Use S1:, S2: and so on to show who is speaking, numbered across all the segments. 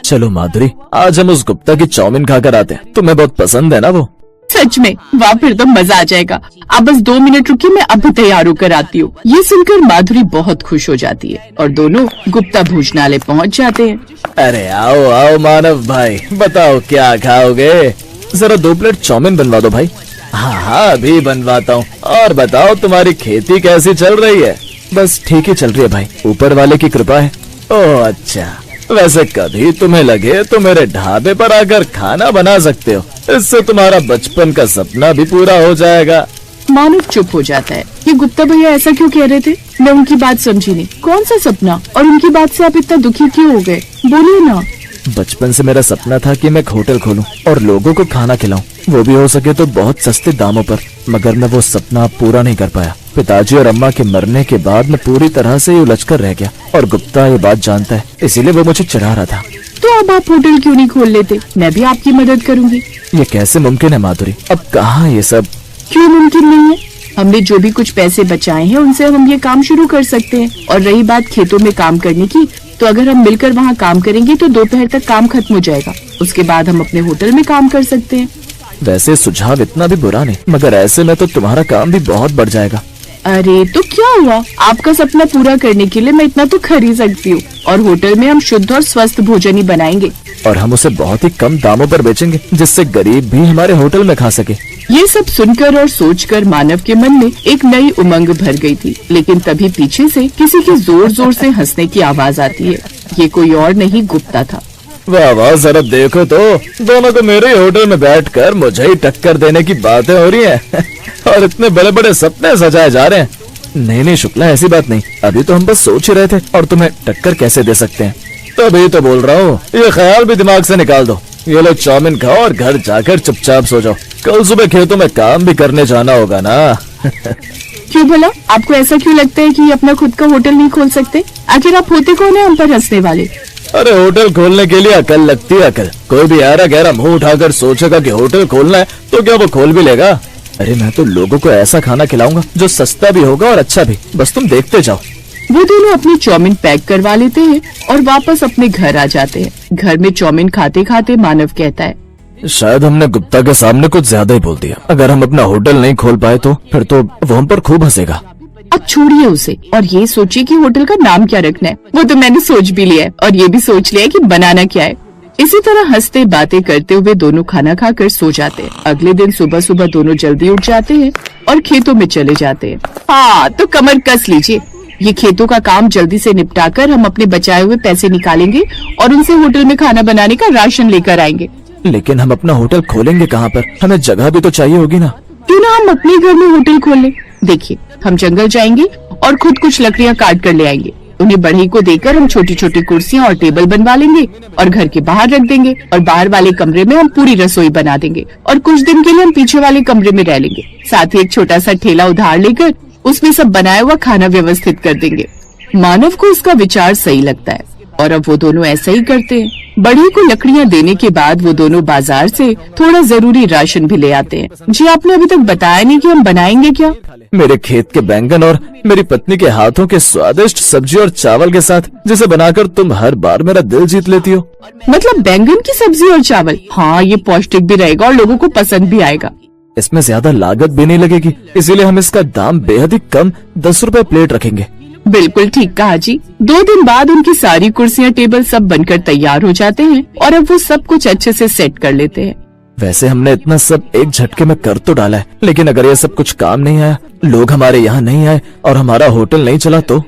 S1: चलो माधुरी, आज हम उस गुप्ता की चाउमीन खाकर आते हैं। तुम्हें बहुत पसंद है ना वो?
S2: सच में? वाह, फिर तो मजा आ जाएगा। आप बस 2 मिनट रुकिए, मैं अब तैयार होकर आती हूँ। ये सुनकर माधुरी बहुत खुश हो जाती है और दोनों गुप्ता भोजनालय पहुँच जाते हैं।
S1: अरे आओ आओ मानव भाई, बताओ क्या खाओगे? जरा 2 प्लेट चाउमीन बनवा दो भाई। हाँ अभी बनवाता हूँ। और बताओ तुम्हारी खेती कैसी चल रही है? बस ठीक ही चल रही है भाई, ऊपर वाले की कृपा है। ओह अच्छा, वैसे कभी तुम्हें लगे तो मेरे ढाबे पर आकर खाना बना सकते हो, इससे तुम्हारा बचपन का सपना भी पूरा हो जाएगा।
S2: मानव चुप हो जाता है। ये गुप्ता भैया ऐसा क्यों कह रहे थे? मैं उनकी बात समझी नहीं। कौन सा सपना? और उनकी बात से आप इतना दुखी क्यों हो गए? बोलिए ना।
S1: बचपन से मेरा सपना था कि मैं एक होटल खोलूं और लोगों को खाना खिलाऊं, वो भी हो सके तो बहुत सस्ते दामों पर। मगर मैं वो सपना पूरा नहीं कर पाया। पिताजी और अम्मा के मरने के बाद मैं पूरी तरह से उलझ कर रह गया और गुप्ता ये बात जानता है, इसीलिए वो मुझे चिढ़ा रहा था।
S2: तो अब आप होटल क्यों नहीं खोल लेते? मैं भी आपकी मदद करूंगी।
S1: ये कैसे मुमकिन है माधुरी? अब कहाँ ये सब?
S2: क्यों मुमकिन नहीं है? हमने जो भी कुछ पैसे बचाए हैं उनसे हम ये काम शुरू कर सकते हैं। और रही बात खेतों में काम करने की, तो अगर हम मिलकर वहाँ काम करेंगे तो दोपहर तक काम खत्म हो जाएगा। उसके बाद हम अपने होटल में काम कर सकते हैं।
S1: वैसे सुझाव इतना भी बुरा नहीं, मगर ऐसे में तो तुम्हारा काम भी बहुत बढ़ जाएगा।
S2: अरे तो क्या हुआ? आपका सपना पूरा करने के लिए मैं इतना तो कर ही सकती हूँ। और होटल में हम शुद्ध और स्वस्थ भोजन ही बनाएंगे
S1: और हम उसे बहुत ही कम दामों पर बेचेंगे, जिससे गरीब भी हमारे होटल में खा सके।
S2: ये सब सुनकर और सोचकर मानव के मन में एक नई उमंग भर गई थी। लेकिन तभी पीछे से किसी की जोर जोर से हंसने की आवाज आती है। ये कोई और नहीं, गुप्ता था।
S1: वाह वाह, जरा देखो तो, दोनों को मेरे होटल में बैठकर मुझे ही टक्कर देने की बातें हो रही हैं और इतने बड़े बड़े सपने सजाए जा रहे हैं। नहीं शुक्ला, ऐसी बात नहीं, अभी तो हम बस सोच ही रहे थे और तुम्हें टक्कर कैसे दे सकते हैं। तभी तो बोल रहा हूँ, ये ख्याल भी दिमाग से निकाल दो। ये लो चाउमीन खाओ और घर जाकर चुपचाप सो जाओ। कल सुबह खेतों में काम भी करने जाना होगा ना।
S2: क्यों भला? आपको ऐसा क्यों लगता है कि अपना खुद का होटल नहीं खोल सकते? आखिर आप होते कौन है हम पर हंसने वाले?
S1: अरे होटल खोलने के लिए अकल लगती है, अकल। कोई भी यारा गहरा मुंह उठाकर सोचेगा कि होटल खोलना है तो क्या वो खोल भी लेगा? अरे मैं तो लोगों को ऐसा खाना खिलाऊंगा जो सस्ता भी होगा और अच्छा भी, बस तुम देखते जाओ।
S2: वो दोनों अपनी चाउमीन पैक करवा लेते हैं और वापस अपने घर आ जाते हैं। घर में चाउमीन खाते खाते मानव कहता है,
S1: शायद हमने गुप्ता के सामने कुछ ज्यादा ही बोल दिया। अगर हम अपना होटल नहीं खोल पाए तो फिर तो वो हम पर खूब हंसेगा।
S2: अब छोड़िए उसे और ये सोचिए कि होटल का नाम क्या रखना है। वो तो मैंने सोच भी लिया है और ये भी सोच लिया है कि बनाना क्या है। इसी तरह हंसते बातें करते हुए दोनों खाना खाकर सो जाते हैं। अगले दिन सुबह सुबह दोनों जल्दी उठ जाते हैं और खेतों में चले जाते हैं। हाँ तो कमर कस लीजिए, ये खेतों का काम जल्दी से निपटाकर हम अपने बचाए हुए पैसे निकालेंगे और उनसे होटल में खाना बनाने का राशन लेकर आएंगे।
S1: लेकिन हम अपना होटल खोलेंगे कहाँ पर? हमें जगह भी तो चाहिए होगी ना।
S2: क्यों ना हम अपने घर में होटल खोल लें। देखिए, हम जंगल जाएंगे और खुद कुछ लकड़ियाँ काट कर ले आएंगे। उन्हें बढ़ई को देकर हम छोटी छोटी कुर्सियाँ और टेबल बनवा लेंगे और घर के बाहर रख देंगे। और बाहर वाले कमरे में हम पूरी रसोई बना देंगे और कुछ दिन के लिए हम पीछे वाले कमरे में रह लेंगे। साथ ही एक छोटा सा ठेला उधार लेकर उसमें सब बनाया हुआ खाना व्यवस्थित कर देंगे। मानव को इसका विचार सही लगता है और अब वो दोनों ऐसा ही करते हैं। बढ़ई को लकड़ियाँ देने के बाद वो दोनों बाजार से थोड़ा जरूरी राशन भी ले आते हैं। जी आपने अभी तक बताया नहीं कि हम बनाएंगे क्या?
S1: मेरे खेत के बैंगन और मेरी पत्नी के हाथों के स्वादिष्ट सब्जी और चावल के साथ, जिसे बनाकर तुम हर बार मेरा दिल जीत लेती हो।
S2: मतलब बैंगन की सब्जी और चावल? हाँ, ये पौष्टिक भी रहेगा और लोगों को पसंद भी आएगा।
S1: इसमें ज्यादा लागत भी नहीं लगेगी, इसीलिए हम इसका दाम बेहद ही कम 10 रुपए प्लेट रखेंगे।
S2: बिल्कुल ठीक कहा जी। 2 दिन बाद उनकी सारी कुर्सियाँ टेबल सब बनकर तैयार हो जाते हैं और अब वो सब कुछ अच्छे से सेट कर लेते हैं।
S1: वैसे हमने इतना सब एक झटके में कर तो डाला है, लेकिन अगर ये सब कुछ काम नहीं आया, लोग हमारे यहाँ नहीं आए और हमारा होटल नहीं चला तो?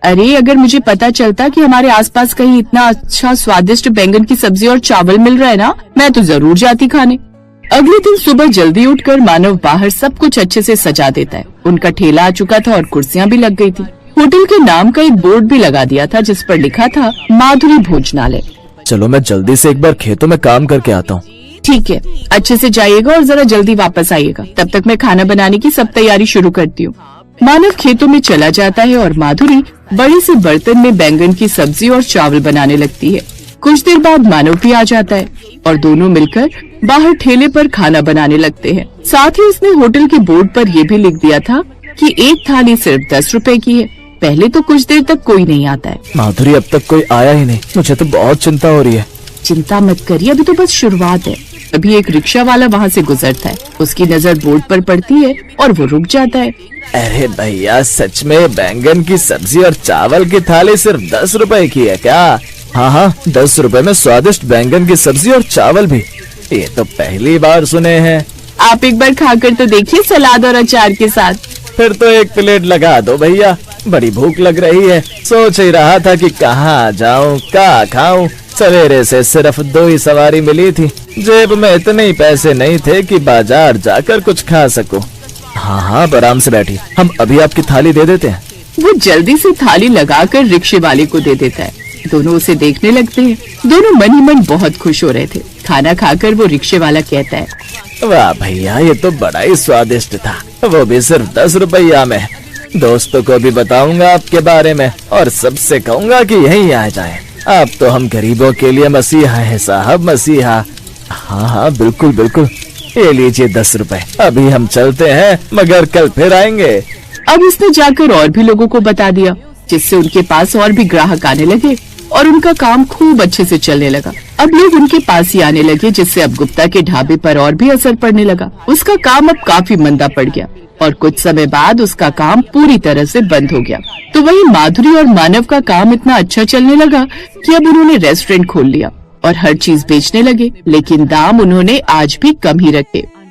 S2: अरे अगर मुझे पता चलता कि हमारे आसपास कहीं इतना अच्छा स्वादिष्ट बैंगन की सब्जी और चावल मिल रहा है ना, मैं तो जरूर जाती खाने। अगले दिन सुबह जल्दी उठकर मानव बाहर सब कुछ अच्छे से सजा देता है। उनका ठेला आ चुका था और कुर्सियाँ भी लग गई थी। होटल के नाम का एक बोर्ड भी लगा दिया था जिस पर लिखा था माधुरी भोजनालय।
S1: चलो मैं जल्दी से एक बार खेतों में काम करके आता हूँ।
S2: ठीक है, अच्छे से जाइएगा और जरा जल्दी वापस आइएगा। तब तक मैं खाना बनाने की सब तैयारी शुरू करती हूँ। मानव खेतों में चला जाता है और माधुरी बड़े से बर्तन में बैंगन की सब्जी और चावल बनाने लगती है। कुछ देर बाद मानव भी आ जाता है और दोनों मिलकर बाहर ठेले पर खाना बनाने लगते हैं। साथ ही उसने होटल के बोर्ड पर यह भी लिख दिया था कि एक थाली सिर्फ 10 रुपए की है। पहले तो कुछ देर तक कोई नहीं आता है।
S1: माधुरी, अब तक कोई आया ही नहीं, मुझे तो बहुत चिंता हो रही है।
S2: चिंता मत करिए, अभी तो बस शुरुआत है। अभी एक रिक्शा वाला वहाँ से गुजरता है, उसकी नजर बोर्ड पर पड़ती है और वो रुक जाता है।
S1: अरे भैया, सच में बैंगन की सब्जी और चावल की थाली सिर्फ 10 रुपए की है क्या? हाँ हाँ, 10 रुपए में स्वादिष्ट बैंगन की सब्जी और चावल भी। ये तो पहली बार सुने हैं।
S2: आप एक बार खाकर तो देखिए, सलाद और अचार के साथ।
S1: फिर तो एक प्लेट लगा दो भैया, बड़ी भूख लग रही है। सोच ही रहा था कि कहाँ जाऊँ, क्या खाऊं। सवेरे से सिर्फ 2 ही सवारी मिली थी, जेब में इतने ही पैसे नहीं थे कि बाजार जाकर कुछ खा सकूं। हाँ हाँ, आराम से बैठी, हम अभी आपकी थाली दे देते हैं।
S2: वो जल्दी से थाली लगाकर रिक्शे वाले को दे देता है। दोनों उसे देखने लगते हैं। दोनों मन ही मन बहुत खुश हो रहे थे। खाना खाकर वो रिक्शे वाला कहता है,
S1: वाह भैया, ये तो बड़ा ही स्वादिष्ट था, वो भी सिर्फ 10 रुपया में। दोस्तों को भी बताऊंगा आपके बारे में और सबसे कहूंगा कि यहीं आ जाएं। आप तो हम गरीबों के लिए मसीहा है साहब, मसीहा। हाँ हाँ, बिल्कुल बिल्कुल, ये लीजिए 10 रुपए। अभी हम चलते हैं, मगर कल फिर आएंगे।
S2: अब उसने जाकर और भी लोगों को बता दिया, जिससे उनके पास और भी ग्राहक आने लगे और उनका काम खूब अच्छे से चलने लगा। अब लोग उनके पास ही आने लगे, जिससे अब गुप्ता के ढाबे पर और भी असर पड़ने लगा। उसका काम अब काफी मंदा पड़ गया और कुछ समय बाद उसका काम पूरी तरह से बंद हो गया। तो वही माधुरी और मानव का काम इतना अच्छा चलने लगा कि अब उन्होंने रेस्टोरेंट खोल लिया और हर चीज बेचने लगे, लेकिन दाम उन्होंने आज भी कम ही रखे।